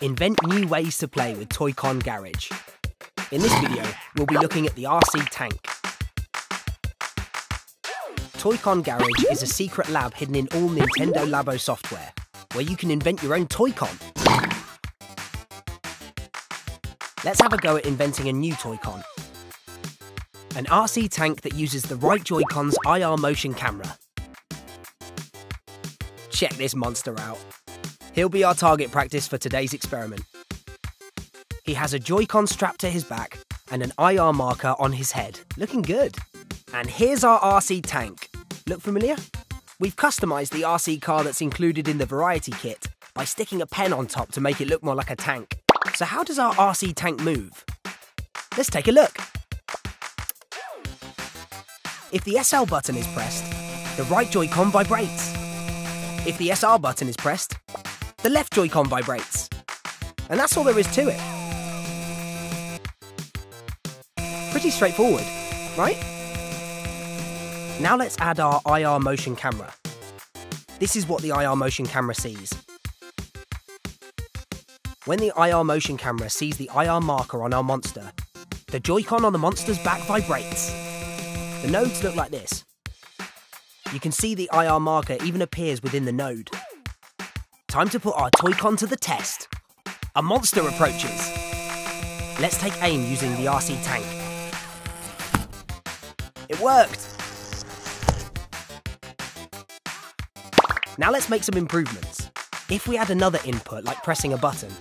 Invent new ways to play with Toy-Con Garage. In this video, we'll be looking at the RC tank. Toy-Con Garage is a secret lab hidden in all Nintendo Labo software, where you can invent your own Toy-Con. Let's have a go at inventing a new Toy-Con. An RC tank that uses the right Joy-Con's IR motion camera. Check this monster out. He'll be our target practice for today's experiment. He has a Joy-Con strapped to his back and an IR marker on his head. Looking good. And here's our RC tank. Look familiar? We've customised the RC car that's included in the variety kit by sticking a pen on top to make it look more like a tank. So how does our RC tank move? Let's take a look. If the SL button is pressed, the right Joy-Con vibrates. If the SR button is pressed, the left Joy-Con vibrates. And that's all there is to it. Pretty straightforward, right? Now let's add our IR motion camera. This is what the IR motion camera sees. When the IR motion camera sees the IR marker on our monster, the Joy-Con on the monster's back vibrates. The nodes look like this. You can see the IR marker even appears within the node. Time to put our Toy-Con to the test. A monster approaches. Let's take aim using the RC tank. It worked! Now let's make some improvements. If we add another input, like pressing a button,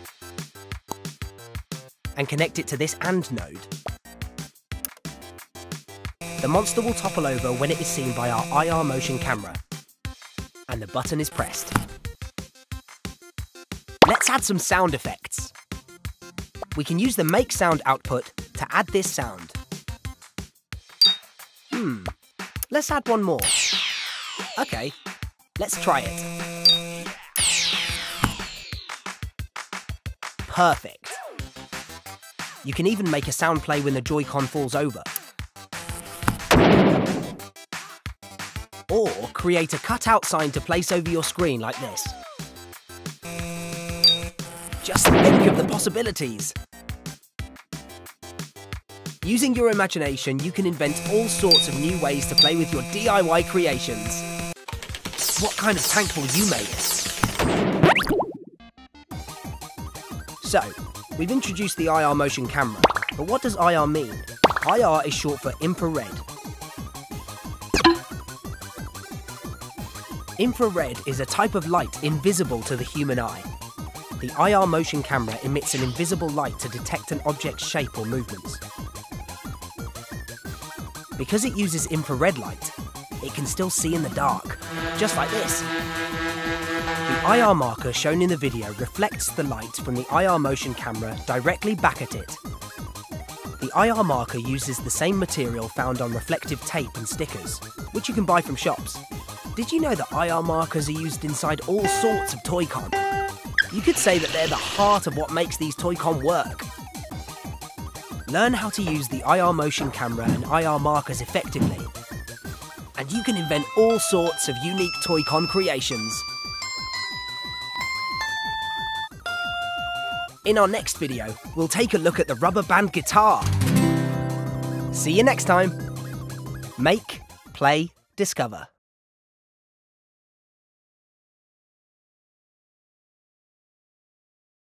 and connect it to this AND node, the monster will topple over when it is seen by our IR motion camera, and the button is pressed. Let's add some sound effects. We can use the make sound output to add this sound. Let's add one more. Okay, let's try it. Perfect. You can even make a sound play when the Joy-Con falls over. Or create a cutout sign to place over your screen like this. Just think of the possibilities. Using your imagination, you can invent all sorts of new ways to play with your DIY creations. What kind of tank will you make? So, we've introduced the IR motion camera, but what does IR mean? IR is short for infrared. Infrared is a type of light invisible to the human eye. The IR motion camera emits an invisible light to detect an object's shape or movements. Because it uses infrared light, it can still see in the dark, just like this. The IR marker shown in the video reflects the light from the IR motion camera directly back at it. The IR marker uses the same material found on reflective tape and stickers, which you can buy from shops. Did you know that IR markers are used inside all sorts of Toy-Con? You could say that they're the heart of what makes these Toy-Con work. Learn how to use the IR motion camera and IR markers effectively, and you can invent all sorts of unique Toy-Con creations. In our next video, we'll take a look at the rubber band guitar. See you next time. Make, play, discover.